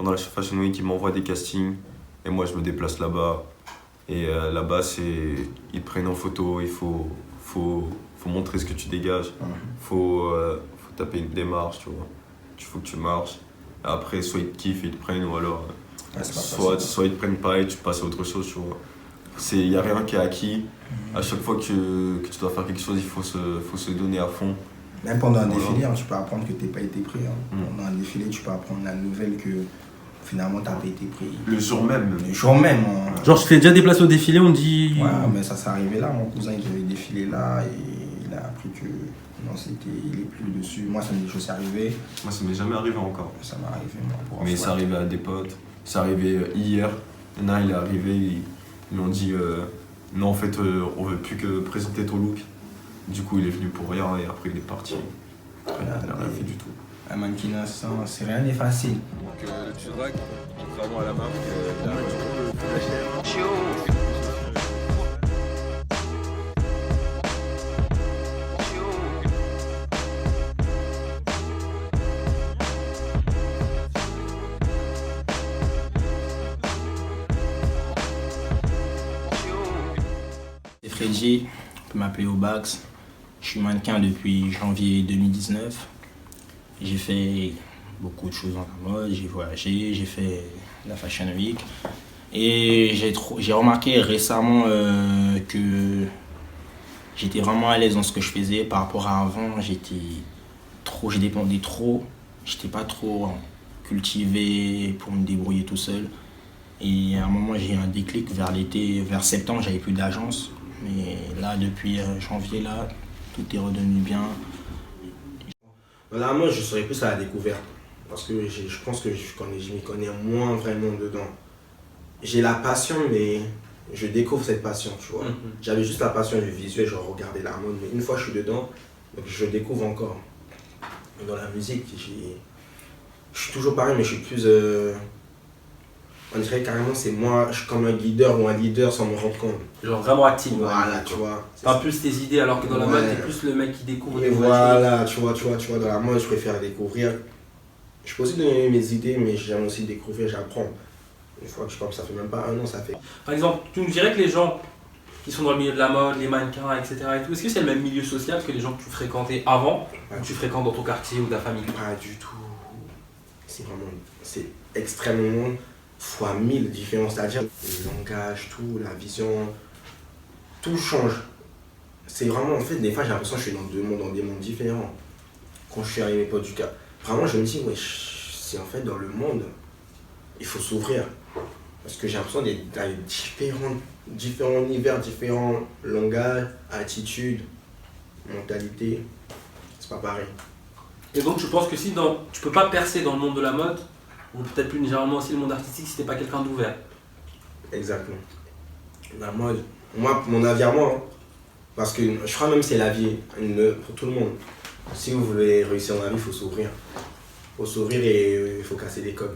pendant la Fashion Week, ils m'envoient des castings et moi je me déplace là-bas. Et là-bas, ils te prennent en photo, faut montrer ce que tu dégages. Faut taper une démarche, tu vois. Il faut que tu marches. Et après, soit ils te kiffent, ils te prennent, ou alors soit ils te prennent pas et tu passes à autre chose, tu vois. Il n'y a rien qui est acquis. À chaque fois que tu dois faire quelque chose, il faut se donner à fond. Même pendant un défilé, tu peux apprendre que tu n'as pas été pris. Pendant un défilé, tu peux apprendre la nouvelle que finalement tu n'as pas été pris. Le jour même. Le jour même. Genre, je t'ai déjà déplacé au défilé, on dit. Ouais, mais ça s'est arrivé là. Mon cousin il avait défilé là et il a appris que non, il est plus dessus. Moi, je suis arrivé. Moi, ça m'est jamais arrivé encore. Ça m'est arrivé, moi. Mais c'est arrivé à des potes. C'est arrivé hier. Il y en a un, il est arrivé, ils lui ont dit non, en fait, on veut plus que présenter ton look. Du coup, il est venu pour rien et après, il est parti. Après, il n'a rien fait du tout. Un mannequinat, c'est rien n'est facile. Donc, le Tudrag, contrairement à la marque, il a le flash. C'est Freddy, on peut m'appeler Obax. Je suis mannequin depuis janvier 2019. J'ai fait beaucoup de choses dans la mode, j'ai voyagé, j'ai fait la Fashion Week. Et j'ai remarqué récemment que j'étais vraiment à l'aise dans ce que je faisais par rapport à avant. Je dépendais trop, j'étais pas trop cultivé pour me débrouiller tout seul. Et à un moment, j'ai eu un déclic vers l'été, vers septembre, j'avais plus d'agence. Mais là, depuis janvier, là, tout est redevenu bien. Là, moi, je serais plus à la découverte. Parce que je pense que je m'y connais moins vraiment dedans. J'ai la passion, mais je découvre cette passion, tu vois. J'avais juste la passion du visuel, je regardais la mode, mais une fois que je suis dedans, donc je découvre encore. Dans la musique, je suis toujours pareil, mais je suis plus... on dirait carrément c'est moi, je suis comme un guideur ou un leader sans me rendre compte. Genre vraiment actif. Voilà, tu vois. T'impulses tes idées alors que dans la mode, t'es plus le mec qui découvre. Et voilà, tu vois, dans la mode, je préfère découvrir. Je peux aussi donner mes idées, mais j'aime aussi découvrir, j'apprends. Une fois que je pense, ça fait même pas un an, ça fait. Par exemple, tu nous dirais que les gens qui sont dans le milieu de la mode, les mannequins, etc. et tout, est-ce que c'est le même milieu social que les gens que tu fréquentais avant, ou que tu fréquentes dans ton quartier ou ta famille? Pas du tout. C'est extrêmement fois 1000 différents, c'est-à-dire le langage, tout, la vision, tout change. C'est vraiment, en fait, des fois j'ai l'impression que je suis dans des mondes différents. Quand je suis arrivé pas du cas, vraiment je me dis, ouais, c'est en fait dans le monde, il faut s'ouvrir. Parce que j'ai l'impression d'être différents univers, différents langages, attitudes, mentalités. C'est pas pareil. Et donc tu penses que si tu peux pas percer dans le monde de la mode, ou peut-être plus généralement aussi le monde artistique si t'es pas quelqu'un d'ouvert? Exactement. La mode, moi, mon avis à moi, parce que je crois même que c'est la vie pour tout le monde. Si vous voulez réussir dans la vie, il faut s'ouvrir. Il faut s'ouvrir et il faut casser les codes.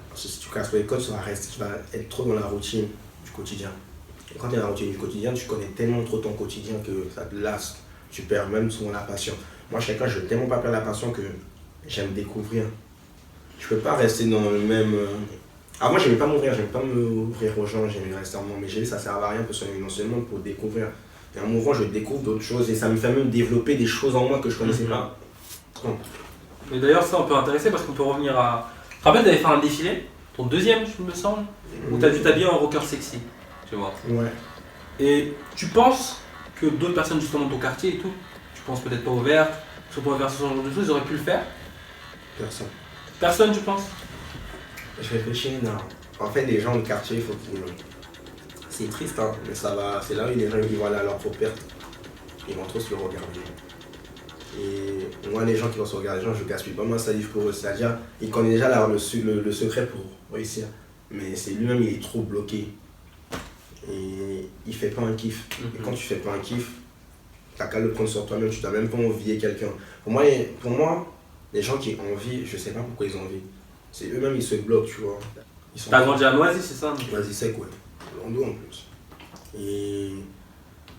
Parce que si tu casses pas les codes, tu vas être trop dans la routine du quotidien. Et quand tu es dans la routine du quotidien, tu connais tellement trop ton quotidien que ça te lasse. Tu perds même souvent la passion. Moi, je ne veux tellement pas perdre la passion que j'aime découvrir. Je peux pas rester dans le même... Avant, j'aimais pas m'ouvrir aux gens, j'aimais rester en moi. Mais j'ai vu que ça ne sert à rien, parce que non seulement pour découvrir. Et en m'ouvrant, je découvre d'autres choses et ça me fait même développer des choses en moi que je connaissais pas. Mais d'ailleurs, ça, on peut intéresser parce qu'on peut revenir à... Tu te rappelles, tu avais fait un défilé, ton deuxième, je me semble, où tu as dû t'habiller en rocker sexy, tu vois. Ouais. Et tu penses que d'autres personnes justement de ton quartier et tout, tu penses peut-être pas ouvertes, sont pas ouvertes sur ce genre de choses, ils auraient pu le faire? Personne. Personne, tu penses? Je réfléchis, non. En fait, les gens du quartier, il faut qu'ils... C'est triste, hein, mais ça va. C'est là où les gens ils vont aller à leur propre perte. Ils vont trop se le regarder. Et moi, les gens qui vont se regarder, je gaspille pas ma salive pour eux. C'est-à-dire, ils connaissent déjà le secret pour réussir. Mais c'est lui-même, il est trop bloqué. Et il fait pas un kiff. Et quand tu fais pas un kiff, t'as qu'à le prendre sur toi-même, tu dois même pas envier quelqu'un. Pour moi, les gens qui envient, je sais pas pourquoi ils envient. C'est eux-mêmes, ils se bloquent, tu vois. T'as grandi à Noisy, c'est ça? Noisy sec, ouais. Lando en plus. Et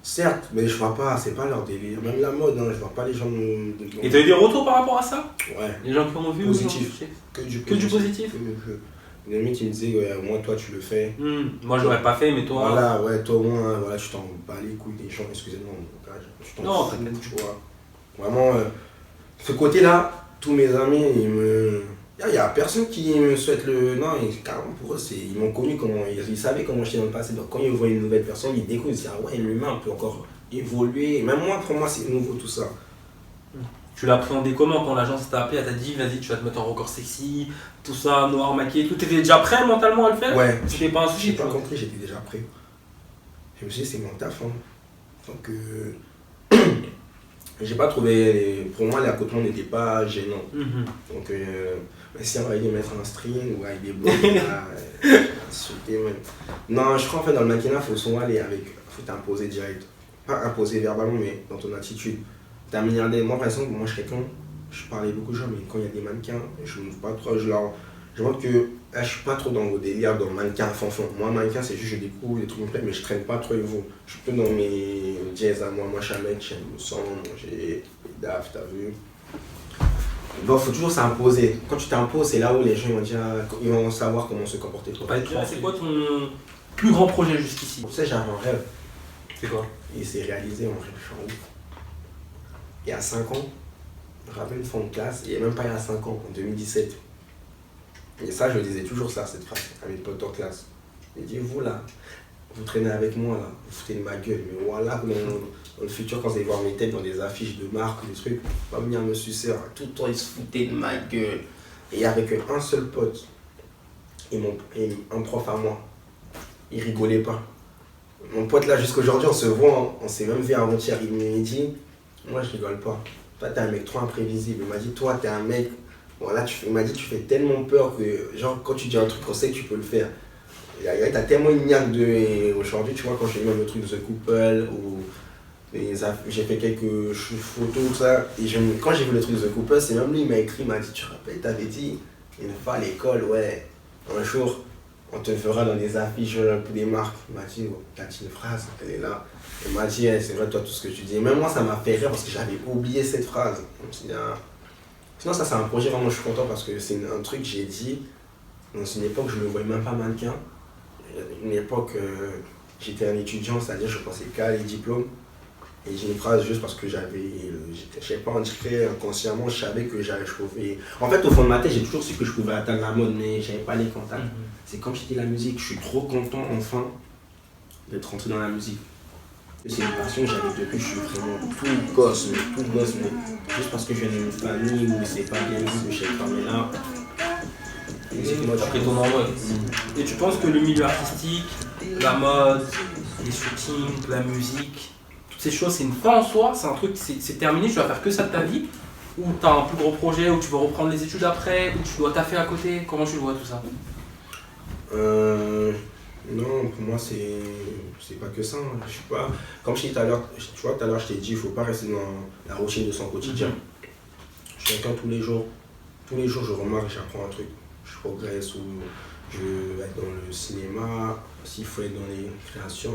Certes, mais je vois pas, c'est pas leur délire. Même la mode, hein, je vois pas les gens Et t'as eu des retours par rapport à ça? Ouais, Les gens qui en ont vu? Positif. ou non? que du Que du positif? Une amie qui me disait, ouais, au moins toi tu le fais. Moi j'aurais pas fait, mais toi. Voilà, ouais, toi au moins, voilà, tu t'en bats les couilles des gens, excusez-moi, tu t'en Non, fous, t'inquiète. tu vois. Vraiment, ce côté-là, tous mes amis, il y a personne qui me souhaite le. Non, carrément pour eux, ils m'ont connu, ils savaient comment j'étais dans le passé. Donc quand ils voient une nouvelle personne, ils découvrent, ils disent, ah ouais, l'humain peut encore évoluer. Même moi, pour moi, c'est nouveau tout ça. Tu l'as appréhendé comment quand l'agence t'a appelé, elle t'a dit vas-y tu vas te mettre en record sexy, tout ça, noir maquillé, tout, t'étais déjà prêt mentalement à le faire? Ouais. C'était pas un souci? J'ai pas compris, j'étais déjà prêt. Je me suis dit, c'est mon taf. Hein. Donc, j'ai pas trouvé. Pour moi, l'accotement n'était pas gênant. Donc, mais si on va aller mettre un string ou avec des blocs, insulter même. Non, je crois en fait, dans le mannequinat, il faut souvent aller avec. Faut t'imposer direct. Pas imposer verbalement, mais dans ton attitude. Ta manière d'être. Moi, par exemple, moi, je suis quelqu'un. Je parlais beaucoup de gens, mais quand il y a des mannequins, je ne pas trop. Je vois que là, je suis pas trop dans vos délires, dans le mannequin à fond. Moi, mannequin, c'est juste je découvre des trucs complets, mais je traîne pas trop avec vous. Je suis peu dans mes jazz à moi. Moi, je suis un mec, j'aime le sang, j'ai les daf, t'as vu. Bon, faut toujours s'imposer. Quand tu t'imposes, c'est là où les gens ils vont savoir comment se comporter. C'est quoi ton plus grand projet jusqu'ici? Tu sais, j'avais un rêve. C'est quoi? Il s'est réalisé, mon rêve, je suis en ouf. Il y a 5 ans, je me rappelle une fois en classe, il n'y a même pas il y a 5 ans, en 2017. Et ça, je disais toujours ça, cette phrase, à mes potes en classe. Je dis, vous là, vous traînez avec moi là, vous foutez de ma gueule, mais voilà, dans le futur, quand vous allez voir mes têtes dans des affiches de marques, des trucs, pas venir me sucer, hein. Tout le temps ils se foutaient de ma gueule. Et il y avait qu'un seul pote, et un prof à moi, il rigolait pas. Mon pote là, jusqu'aujourd'hui, on se voit, on s'est même vu avant-hier, il m'a dit, moi je rigole pas, toi t'es un mec trop imprévisible. Il m'a dit, toi t'es un mec, voilà, il m'a dit, tu fais tellement peur que, genre, quand tu dis un truc, on sait que tu peux le faire. T'as tellement une niaque de. Et aujourd'hui, tu vois, quand j'ai eu même le truc de The Couple, ou j'ai fait quelques photos, tout ça, et quand j'ai vu le truc de The Couple, c'est même lui, il m'a écrit, il m'a dit, tu te rappelles, t'avais dit, une fois à l'école, ouais, un jour, on te fera dans des affiches pour des marques. Il m'a dit, oh, t'as dit une phrase, elle est là. Il m'a dit, c'est vrai, toi, tout ce que tu dis. Et même moi, ça m'a fait rire parce que j'avais oublié cette phrase. Je me suis dit, ah. Sinon, ça, c'est un projet, vraiment, je suis content parce que c'est un truc que j'ai dit. Dans une époque, je ne me voyais même pas mannequin. Une époque, j'étais un étudiant, c'est-à-dire je pensais qu'à les diplômes. Et j'ai une phrase juste parce que je sais pas, indiqué inconsciemment, je savais que je pouvais. En fait, au fond de ma tête, j'ai toujours su que je pouvais atteindre la mode, mais je n'avais pas les contacts. C'est comme j'étais la musique, je suis trop content enfin d'être rentré dans la musique. C'est une passion que j'avais depuis que je suis vraiment tout gosse, mais juste parce que je viens d'une famille où c'est pas bien vu, je sais pas, mais là. T'as pris ton envol. Et tu penses que le milieu artistique, la mode, les shootings, la musique, toutes ces choses, c'est une fin en soi, c'est un truc, c'est terminé, tu vas faire que ça de ta vie? Ou tu as un plus gros projet, où tu vas reprendre les études après, ou tu dois taffer à côté? Comment tu le vois tout ça? Non, pour moi, c'est pas que ça. Hein. Je suis pas. Comme je t'ai dit tout à l'heure, tu vois, tout à l'heure, je t'ai dit, il faut pas rester dans la routine de son quotidien. Je suis quelqu'un tous les jours, je remarque, j'apprends un truc. Je progresse ou je vais être dans le cinéma, s'il faut être dans les créations,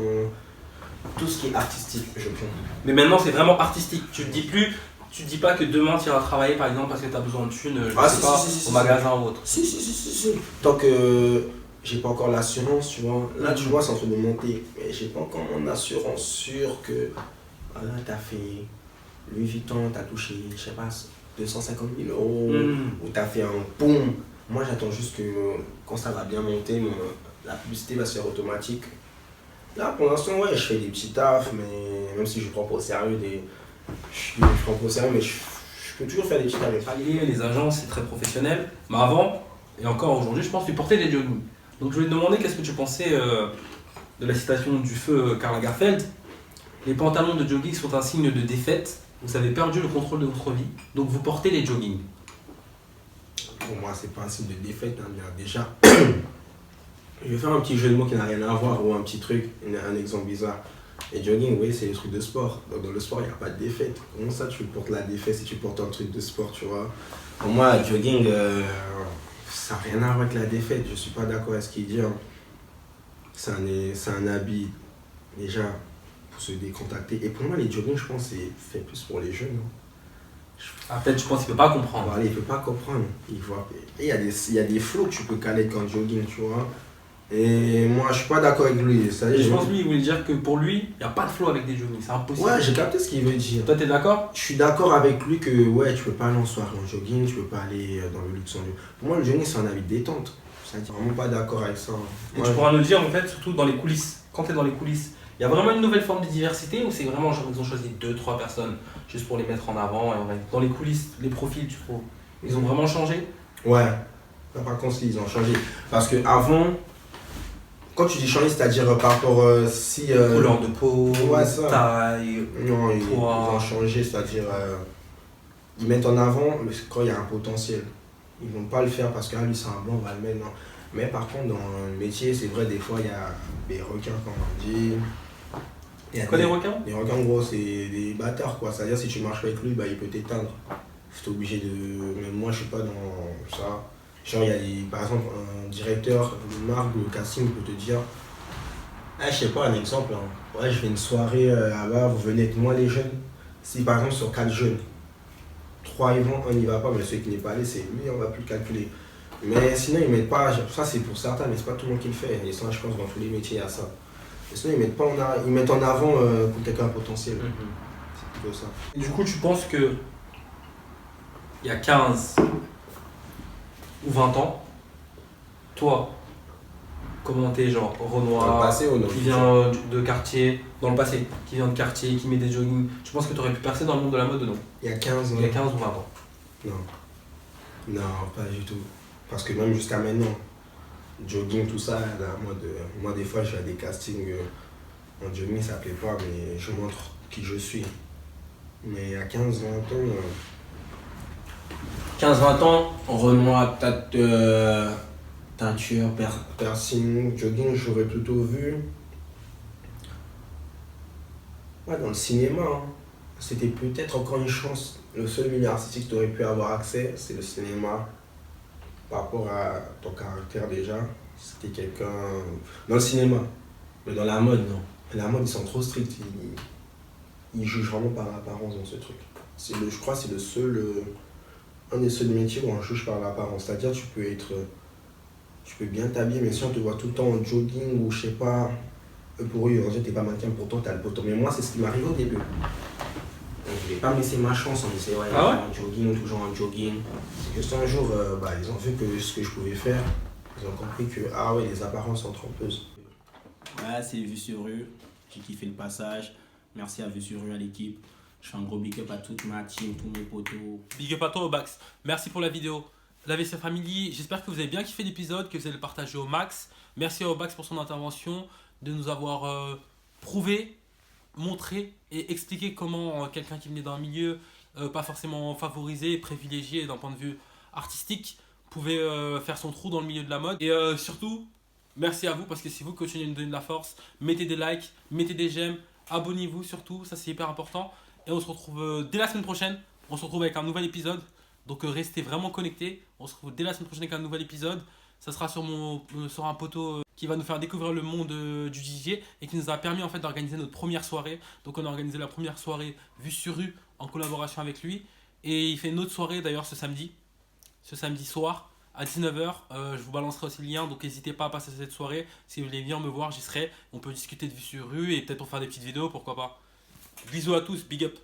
tout ce qui est artistique, je prends. Mais maintenant, c'est vraiment artistique. Tu te dis pas que demain, tu iras travailler, par exemple, parce que tu as besoin de thunes, au magasin ou autre. Si. Tant que j'ai pas encore l'assurance, tu vois. Là, tu vois, c'est en train de monter. Mais j'ai pas encore mon assurance sûre que voilà, t'as fait Louis Vuitton, t'as touché, je sais pas, 250 000 euros, ou t'as fait un boom. Moi, j'attends juste que quand ça va bien monter, la publicité va se faire automatique. Là, pour l'instant, ouais, je fais des petits tafs, mais même si je prends pas au sérieux, je prends pas au sérieux, mais je peux toujours faire des petits tafs. Les agences, c'est très professionnel. Mais avant, et encore aujourd'hui, je pense que tu portais des joggings. Donc je voulais te demander qu'est-ce que tu pensais de la citation du feu Karl Lagerfeld. Les pantalons de jogging sont un signe de défaite. Vous avez perdu le contrôle de votre vie, donc vous portez les joggings. Pour moi, c'est pas un signe de défaite, hein, bien déjà. Je vais faire un petit jeu de mots qui n'a rien à voir ou un petit truc, un exemple bizarre. Les jogging, oui, c'est des trucs de sport. Donc dans le sport, il n'y a pas de défaite. Comment ça, tu portes la défaite si tu portes un truc de sport, tu vois? Pour moi, le jogging, ça n'a rien à voir avec la défaite. Je suis pas d'accord avec ce qu'il dit. Hein. C'est un habit, déjà, faut se décontacter. Et pour moi, les jogging, je pense, c'est fait plus pour les jeunes. Hein. Ah, peut-être, je pense qu'il peut pas comprendre. Voilà, il peut pas comprendre. Il voit. Et il y a des flots que tu peux caler quand jogging, tu vois. Et moi, je suis pas d'accord avec lui. Et je pense que lui, il voulait dire que pour lui, il n'y a pas de flow avec des jogging, c'est impossible. Ouais, j'ai capté ce qu'il veut dire. Toi, t'es d'accord? Je suis d'accord avec lui que ouais, tu peux pas aller en soirée en jogging, tu peux pas aller dans le Luxembourg. Pour moi, le jogging, c'est un habit de détente. Je suis vraiment pas d'accord avec ça. Et Moi, tu pourras nous dire, en fait, surtout dans les coulisses, quand tu es dans les coulisses, il y a vraiment une nouvelle forme de diversité ou c'est vraiment genre ils ont choisi 2-3 personnes juste pour les mettre en avant et dans les coulisses, les profils, tu trouves, ils ont vraiment changé? Ouais. Là, par contre, ils ont changé. Parce que avant, quand tu dis changer, c'est-à-dire par rapport si. Couleur de peau, ouais, ça. taille. Non, ils poids. ont changé, c'est-à-dire ils mettent en avant quand il y a un potentiel. Ils vont pas le faire parce que lui c'est un blanc, on va le mettre, non. Mais par contre, dans le métier, c'est vrai, des fois, il y a des requins, comme on dit. Il y a Quoi, des requins? Les requins, gros, c'est des bâtards, quoi. C'est-à-dire, si tu marches avec lui, bah, il peut t'éteindre. Tu es obligé de. Même moi, je suis pas dans ça. Genre, il y a par exemple, un directeur de marque de casting peut te dire. Ah, je sais pas, un exemple. Hein. Ouais, je fais une soirée là-bas, vous venez avec moi, les jeunes. Si par exemple, sur 4 jeunes, 3 y vont, 1 n'y va pas, mais celui qui n'est pas allé, c'est lui, on va plus le calculer. Mais sinon, ils mettent pas. Ça, c'est pour certains, mais c'est pas tout le monde qui le fait. Et ça, je pense, dans tous les métiers, il y a ça. Et sinon, ils mettent en avant pour quelqu'un un potentiel. C'est plutôt ça. Et du coup, tu penses que il y a 15 ou 20 ans, toi, comment t'es, genre Dans le Renoir, passé ou non? qui vient de quartier, dans le passé, qui vient de quartier, qui met des jogging, tu penses que tu aurais pu percer dans le monde de la mode ou non? Il y a 15 ans. Il y a 15 ou 20 ans. Non. Non, pas du tout. Parce que même jusqu'à maintenant, jogging, tout ça, la mode, moi des fois je fais des castings en jogging, ça plaît pas, mais je montre qui je suis. Mais à 15-20 ans, 15-20 ans, Renoir, peut-être teinture, piercing, jogging, j'aurais plutôt vu. Ouais, dans le cinéma, hein. C'était peut-être encore une chance. Le seul milieu artistique que tu aurais pu avoir accès, c'est le cinéma. Par rapport à ton caractère déjà, c'était quelqu'un. Dans le cinéma, mais dans la mode, non. La mode, ils sont trop stricts. Ils jugent vraiment par l'apparence dans ce truc. Je crois que c'est un des seuls métiers où on juge par l'apparence. C'est-à-dire, tu peux bien t'habiller, mais si on te voit tout le temps en jogging ou je sais pas, pour eux, t'es pas mannequin, pourtant t'as le poteau. Mais moi, c'est ce qui m'arrive au début. Donc, je voulais pas me laisser ma chance, on me disait, ouais, en jogging, toujours en jogging. C'est juste un jour, ils ont vu que ce que je pouvais faire, ils ont compris que, ah ouais, les apparences sont trompeuses. Ouais, c'est Vue sur Rue. J'ai kiffé le passage. Merci à Vue sur Rue, à l'équipe. Je fais un gros big up à toute ma team, tous mes potos. Big up à toi, Obax. Merci pour la vidéo. La VC Family, j'espère que vous avez bien kiffé l'épisode, que vous allez le partager au max. Merci à Obax pour son intervention, de nous avoir prouvé, montré et expliqué comment quelqu'un qui venait d'un milieu pas forcément favorisé et privilégié d'un point de vue artistique pouvait faire son trou dans le milieu de la mode. Et surtout, merci à vous parce que c'est vous qui continuez de nous donner de la force. Mettez des likes, mettez des j'aime, abonnez-vous surtout, ça c'est hyper important. Et on se retrouve dès la semaine prochaine, on se retrouve avec un nouvel épisode. Donc restez vraiment connectés, on se retrouve dès la semaine prochaine avec un nouvel épisode. Ça sera sur un poteau qui va nous faire découvrir le monde du DJ et qui nous a permis en fait d'organiser notre première soirée. Donc on a organisé la première soirée Vue sur Rue en collaboration avec lui. Et il fait une autre soirée d'ailleurs ce samedi soir à 19h. Je vous balancerai aussi le lien, donc n'hésitez pas à passer cette soirée. Si vous voulez venir me voir, j'y serai. On peut discuter de Vue sur Rue et peut-être pour faire des petites vidéos, pourquoi pas. Bisous à tous, big up.